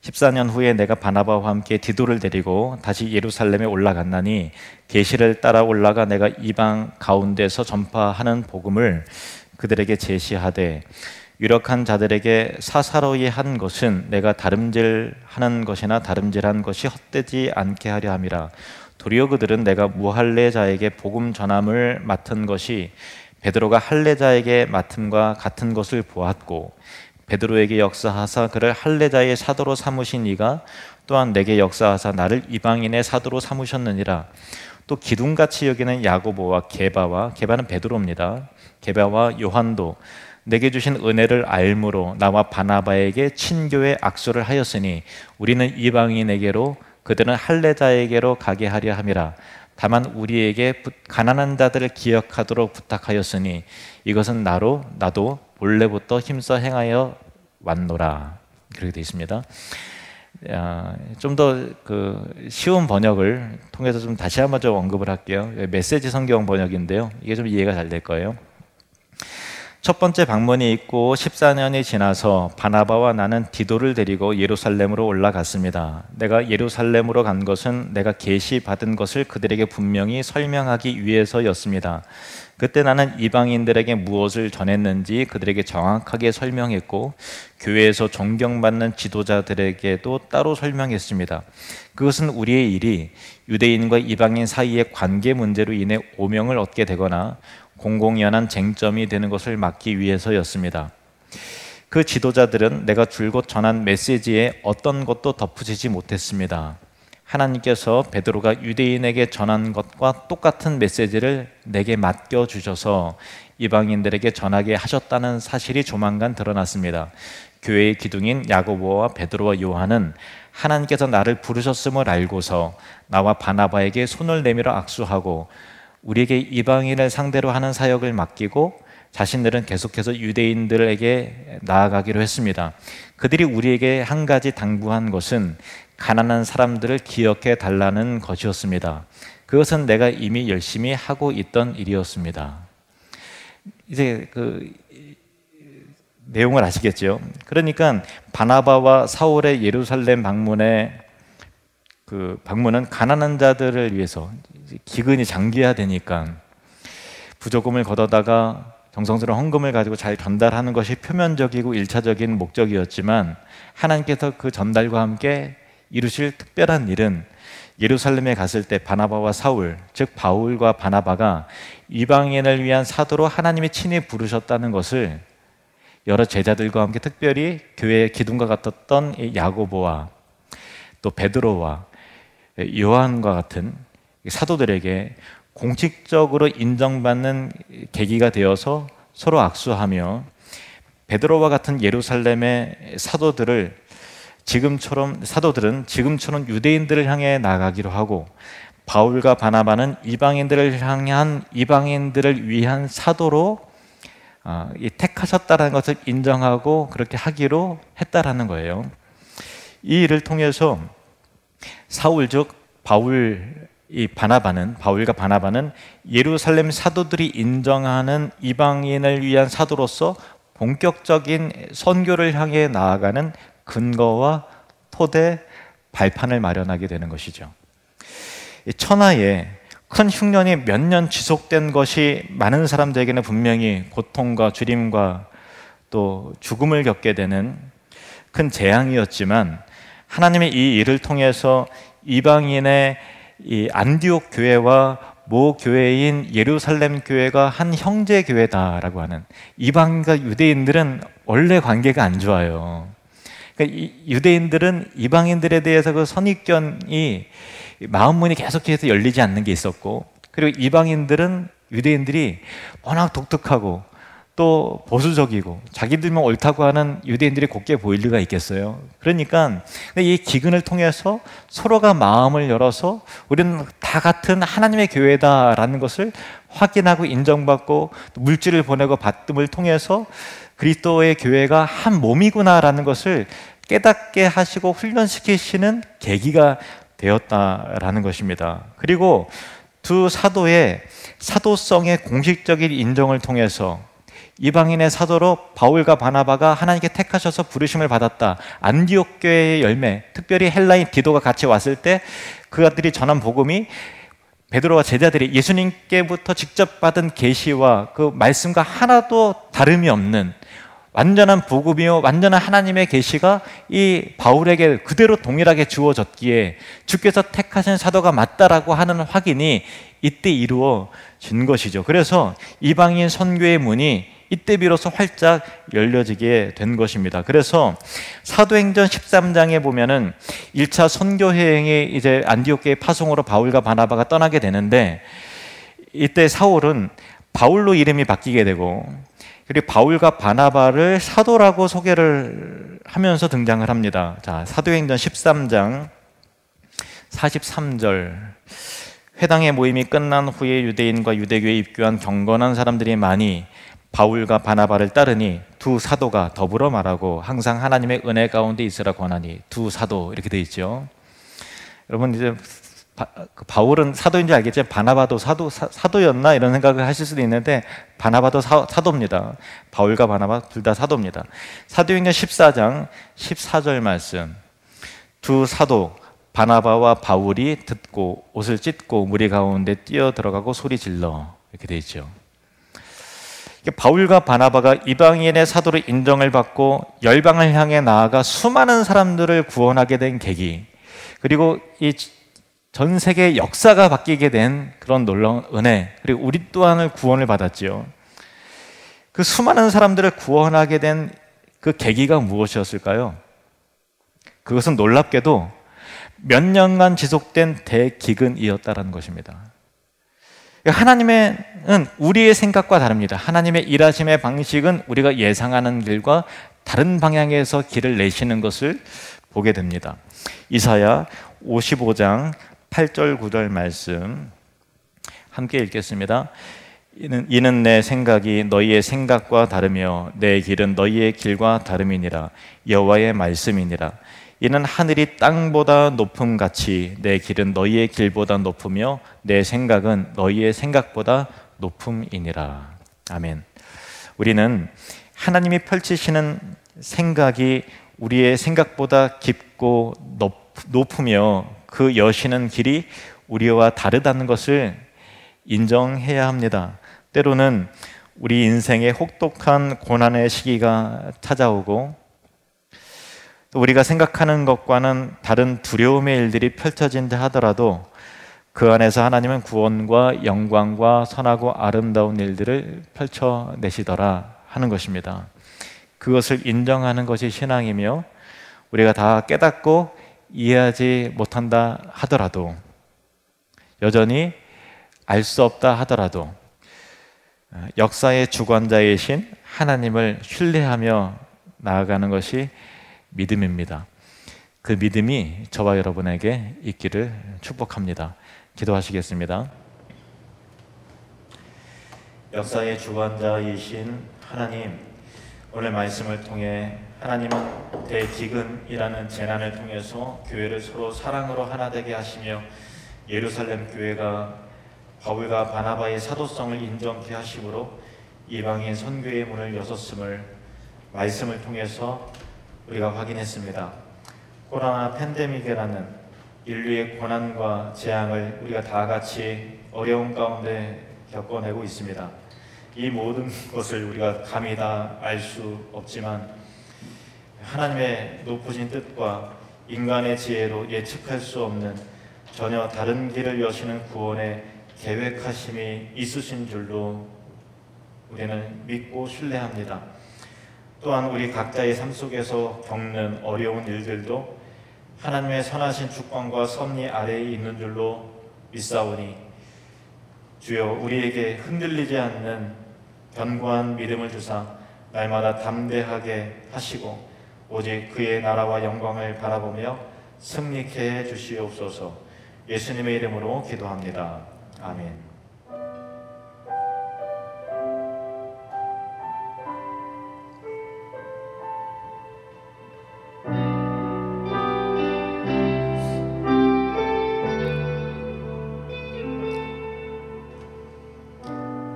14년 후에 내가 바나바와 함께 디도를 데리고 다시 예루살렘에 올라갔나니 계시를 따라 올라가 내가 이방 가운데서 전파하는 복음을 그들에게 제시하되 유력한 자들에게 사사로이 한 것은 내가 다름질하는 것이나 다름질한 것이 헛되지 않게 하려 함이라. 도리어 그들은 내가 무할례자에게 복음 전함을 맡은 것이 베드로가 할례자에게 맡음과 같은 것을 보았고 베드로에게 역사하사 그를 할례자의 사도로 삼으신 이가 또한 내게 역사하사 나를 이방인의 사도로 삼으셨느니라. 또 기둥같이 여기는 야고보와 게바는 베드로입니다. 게바와 요한도 내게 주신 은혜를 알므로 나와 바나바에게 친교의 악수를 하였으니 우리는 이방인에게로 그들은 할례자에게로 가게 하려 함이라. 다만 우리에게 가난한 자들을 기억하도록 부탁하였으니 이것은 나도 본래부터 힘써 행하여 왔노라. 그렇게 되어 있습니다. 좀 더 쉬운 번역을 통해서 좀 다시 한번 좀 언급을 할게요. 메시지 성경 번역인데요. 이게 좀 이해가 잘 될 거예요. 첫 번째 방문이 있고 14년이 지나서 바나바와 나는 디도를 데리고 예루살렘으로 올라갔습니다. 내가 예루살렘으로 간 것은 내가 계시 받은 것을 그들에게 분명히 설명하기 위해서였습니다. 그때 나는 이방인들에게 무엇을 전했는지 그들에게 정확하게 설명했고 교회에서 존경받는 지도자들에게도 따로 설명했습니다. 그것은 우리의 일이 유대인과 이방인 사이의 관계 문제로 인해 오명을 얻게 되거나 공공연한 쟁점이 되는 것을 막기 위해서였습니다. 그 지도자들은 내가 줄곧 전한 메시지에 어떤 것도 덧붙이지 못했습니다. 하나님께서 베드로가 유대인에게 전한 것과 똑같은 메시지를 내게 맡겨주셔서 이방인들에게 전하게 하셨다는 사실이 조만간 드러났습니다. 교회의 기둥인 야고보와 베드로와 요한은 하나님께서 나를 부르셨음을 알고서 나와 바나바에게 손을 내밀어 악수하고 우리에게 이방인을 상대로 하는 사역을 맡기고 자신들은 계속해서 유대인들에게 나아가기로 했습니다. 그들이 우리에게 한 가지 당부한 것은 가난한 사람들을 기억해 달라는 것이었습니다. 그것은 내가 이미 열심히 하고 있던 일이었습니다. 이제 그 내용을 아시겠죠? 그러니까 바나바와 사울의 예루살렘 방문은 가난한 자들을 위해서 기근이 장기화되니까 부조금을 걷어다가 정성스러운 헌금을 가지고 잘 전달하는 것이 표면적이고 1차적인 목적이었지만 하나님께서 그 전달과 함께 이루실 특별한 일은 예루살렘에 갔을 때 바나바와 사울, 즉 바울과 바나바가 이방인을 위한 사도로 하나님이 친히 부르셨다는 것을 여러 제자들과 함께 특별히 교회의 기둥과 같았던 야고보와 또 베드로와 요한과 같은 사도들에게 공식적으로 인정받는 계기가 되어서 서로 악수하며 베드로와 같은 예루살렘의 사도들은 지금처럼 유대인들을 향해 나아가기로 하고 바울과 바나바는 이방인들을 위한 사도로 택하셨다는 것을 인정하고 그렇게 하기로 했다라는 거예요. 이 일을 통해서 사울 즉 바울과 바나바는 예루살렘 사도들이 인정하는 이방인을 위한 사도로서 본격적인 선교를 향해 나아가는 근거와 토대, 발판을 마련하게 되는 것이죠. 천하에 큰 흉년이 몇 년 지속된 것이 많은 사람들에게는 분명히 고통과 주림과 또 죽음을 겪게 되는 큰 재앙이었지만 하나님의 이 일을 통해서 이방인의 이 안디옥 교회와 모 교회인 예루살렘 교회가 한 형제 교회다라고 하는, 이방인과 유대인들은 원래 관계가 안 좋아요. 그러니까 유대인들은 이방인들에 대해서 그 선입견이 마음문이 계속해서 열리지 않는 게 있었고, 그리고 유대인들이 워낙 독특하고 또 보수적이고 자기들만 옳다고 하는 유대인들이 곱게 보일 리가 있겠어요. 그러니까 이 기근을 통해서 서로가 마음을 열어서 우리는 다 같은 하나님의 교회다라는 것을 확인하고 인정받고 물질을 보내고 받음을 통해서 그리스도의 교회가 한 몸이구나라는 것을 깨닫게 하시고 훈련시키시는 계기가 되었다라는 것입니다. 그리고 두 사도의 사도성의 공식적인 인정을 통해서 이방인의 사도로 바울과 바나바가 하나님께 택하셔서 부르심을 받았다. 안디옥 교회의 열매, 특별히 헬라인 디도가 같이 왔을 때 그들이 전한 복음이 베드로와 제자들이 예수님께부터 직접 받은 계시와 그 말씀과 하나도 다름이 없는 완전한 복음이요 완전한 하나님의 계시가 이 바울에게 그대로 동일하게 주어졌기에 주께서 택하신 사도가 맞다라고 하는 확인이 이때 이루어진 것이죠. 그래서 이방인 선교의 문이 이때 비로소 활짝 열려지게 된 것입니다. 그래서 사도행전 13장에 보면은 1차 선교여행이 이제 안디옥 교회 파송으로 바울과 바나바가 떠나게 되는데, 이때 사울은 바울로 이름이 바뀌게 되고, 그리고 바울과 바나바를 사도라고 소개를 하면서 등장을 합니다. 자, 사도행전 13장 43절. 회당의 모임이 끝난 후에 유대인과 유대교에 입교한 경건한 사람들이 많이 바울과 바나바를 따르니 두 사도가 더불어 말하고 항상 하나님의 은혜 가운데 있으라 권하니, 두 사도 이렇게 돼 있죠. 여러분, 이제 바울은 사도인지 알겠지만 바나바도 사도였나 이런 생각을 하실 수도 있는데 바나바도 사도입니다. 바울과 바나바 둘 다 사도입니다. 사도행전 14장 14절 말씀, 두 사도 바나바와 바울이 듣고 옷을 찢고 무리 가운데 뛰어 들어가고 소리 질러, 이렇게 되어 있죠. 바울과 바나바가 이방인의 사도로 인정을 받고 열방을 향해 나아가 수많은 사람들을 구원하게 된 계기, 그리고 이 전 세계 역사가 바뀌게 된 그런 놀라운 은혜, 그리고 우리 또한을 구원을 받았지요. 그 수많은 사람들을 구원하게 된 그 계기가 무엇이었을까요? 그것은 놀랍게도 몇 년간 지속된 대기근이었다는 것입니다. 하나님은 우리의 생각과 다릅니다. 하나님의 일하심의 방식은 우리가 예상하는 길과 다른 방향에서 길을 내시는 것을 보게 됩니다. 이사야 55장 8절 9절 말씀 함께 읽겠습니다. 이는 내 생각이 너희의 생각과 다르며 내 길은 너희의 길과 다름이니라. 여호와의 말씀이니라. 이는 하늘이 땅보다 높음같이 내 길은 너희의 길보다 높으며 내 생각은 너희의 생각보다 높음이니라. 아멘. 우리는 하나님이 펼치시는 생각이 우리의 생각보다 깊고 높으며 그 여시는 길이 우리와 다르다는 것을 인정해야 합니다. 때로는 우리 인생에 혹독한 고난의 시기가 찾아오고 또 우리가 생각하는 것과는 다른 두려움의 일들이 펼쳐진다 하더라도 그 안에서 하나님은 구원과 영광과 선하고 아름다운 일들을 펼쳐내시더라 하는 것입니다. 그것을 인정하는 것이 신앙이며 우리가 다 깨닫고 이해하지 못한다 하더라도, 여전히 알 수 없다 하더라도 역사의 주관자이신 하나님을 신뢰하며 나아가는 것이 믿음입니다. 그 믿음이 저와 여러분에게 있기를 축복합니다. 기도하시겠습니다. 역사의 주관자이신 하나님, 오늘 말씀을 통해 하나님은 대기근이라는 재난을 통해서 교회를 서로 사랑으로 하나 되게 하시며 예루살렘 교회가 바울과 바나바의 사도성을 인정케 하심으로 이방인 선교의 문을 여섰음을 말씀을 통해서 우리가 확인했습니다. 코로나 팬데믹이라는 인류의 고난과 재앙을 우리가 다 같이 어려운 가운데 겪어내고 있습니다. 이 모든 것을 우리가 감히 다 알 수 없지만 하나님의 높으신 뜻과 인간의 지혜로 예측할 수 없는 전혀 다른 길을 여시는 구원의 계획하심이 있으신 줄로 우리는 믿고 신뢰합니다. 또한 우리 각자의 삶 속에서 겪는 어려운 일들도 하나님의 선하신 주권과 섭리 아래에 있는 줄로 믿사오니 주여 우리에게 흔들리지 않는 견고한 믿음을 주사 날마다 담대하게 하시고 오직 그의 나라와 영광을 바라보며 승리케 해 주시옵소서. 예수님의 이름으로 기도합니다. 아멘.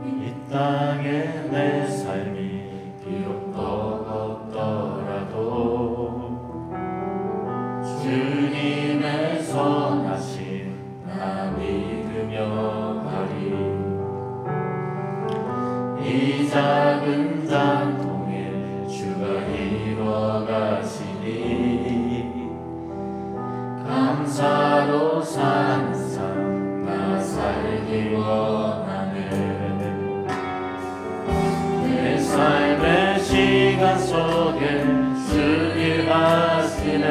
이 땅에 내 삶이 비록 버겁더라도 주님의 선하심 나 믿으며 가리. 이 작은 장통에 주가 이뤄가시니 감사로 사는 삶 나 살기 원하네. 내 삶의 시간 속에 주 일하시네.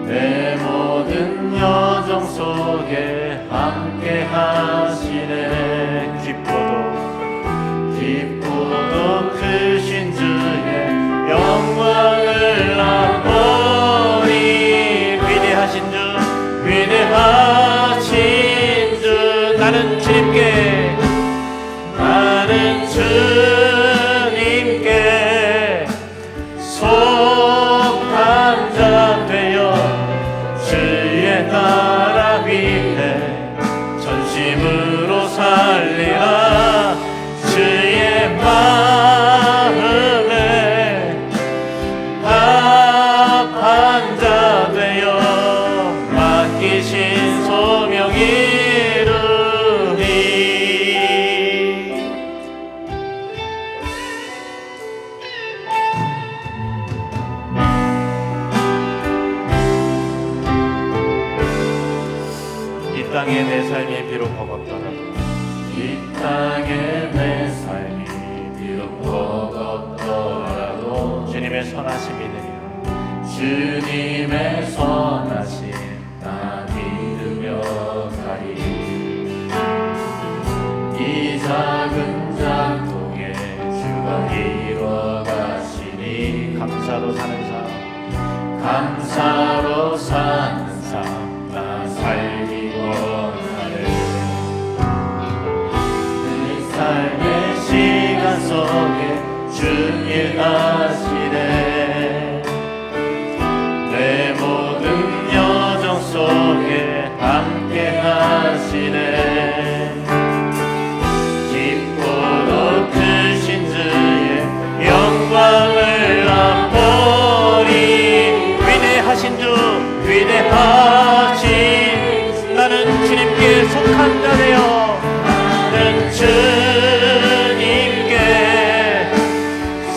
내 모든 여정 속에 함께 하시네. 기쁘고 크신 주의 영광을 나보니 위대하신 주 나는 주님께 속한 자 되어 주의 주님의 선하심이 되리라. 주님의 선하심 나 믿으며 가리. 이 작은 장통에 주가 이루어 가시니 감사로 사는 삶, 감사로 사는 삶 나 살기 원하네. 내 삶의 시간 속에 주님 하시네. 내 모든 여정 속에 함께 하시네. 깊고도 크신 주의 영광을 맛보리. 위대하신 주, 위대하신 나는 주님께 속한 자되어 나는 주님께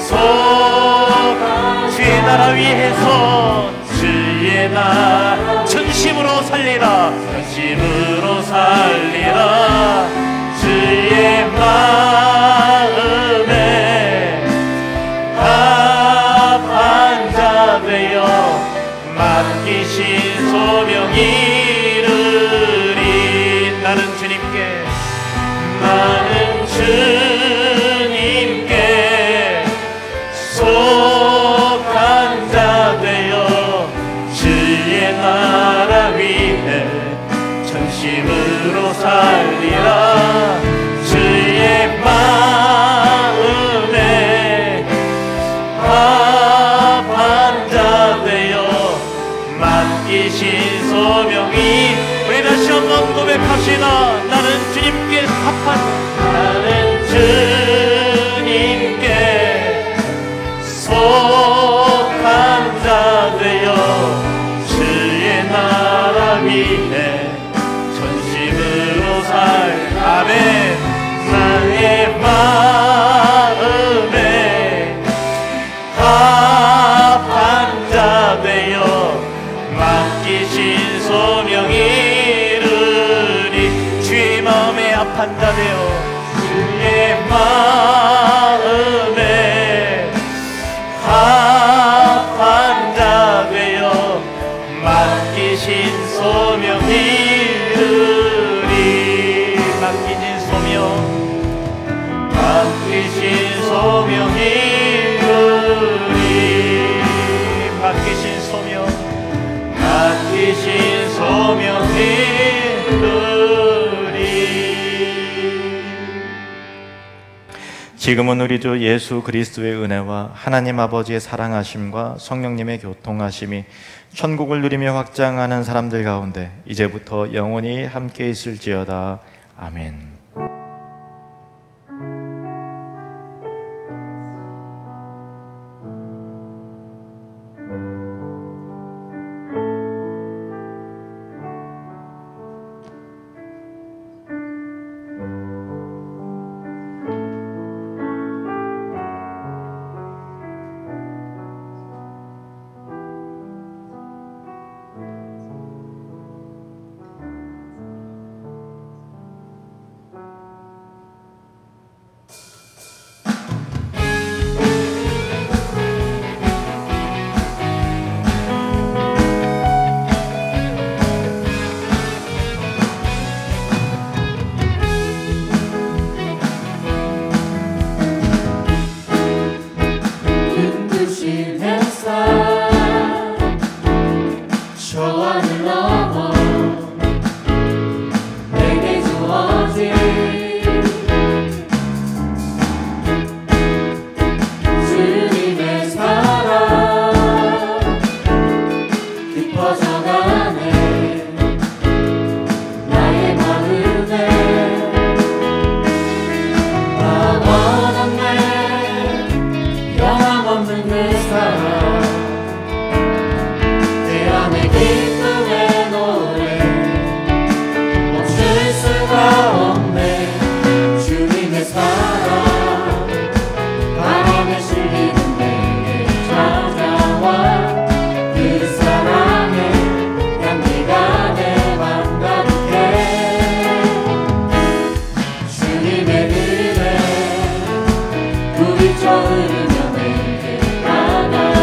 속한 주의 나라 위해서 주의 나라 전심으로 살리라. 전심으로 살리라. 주의 마음에 합한 자 되어 맡기신 소명 이루리. 나는 주님께 나는 주님께 속한 자 되어 주의 나라 위해 전심으로 살리라. 주의 마음에 합한 자 되어 맡기신 소명이. 우리 다시 한번 고백합시다. 나는 주님께 합한 나는 주님께 속한 자 되어 주의 나라 위해 전심으로 살. 아멘. 나의 마음에 합한 자 되어 맡기신 소명 이루리. 주의 마음에 합한 자 되어 주의 마음에 합한 자 되어 맡기신 소명 이루리. 맡기신 소명, 맡기신 소명 이루리. 맡기신 소명, 맡기신 소명 이루리. 지금은 우리 주 예수 그리스도의 은혜와 하나님 아버지의 사랑하심과 성령님의 교통하심이 천국을 누리며 확장하는 사람들 가운데 이제부터 영원히 함께 있을지어다. 아멘. 부딪혀 흐르며 내게 다가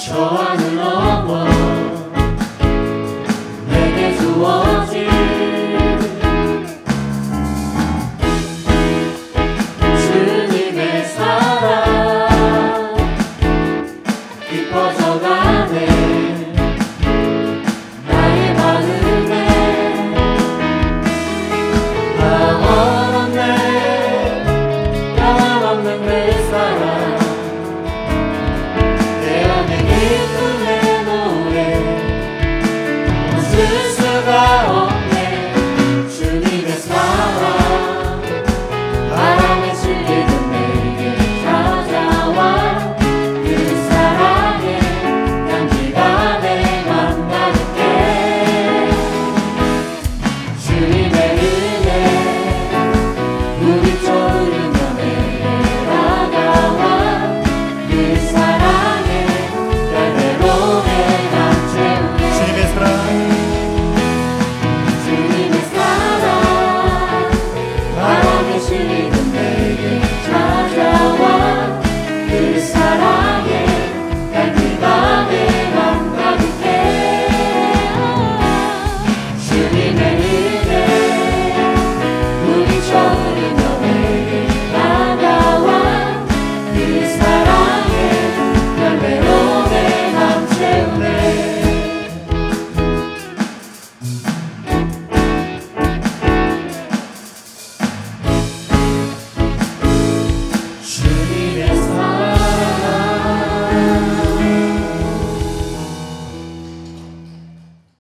저 하늘 넘어 내게 주어진 주님의 사랑 깊어져가네 나의 마음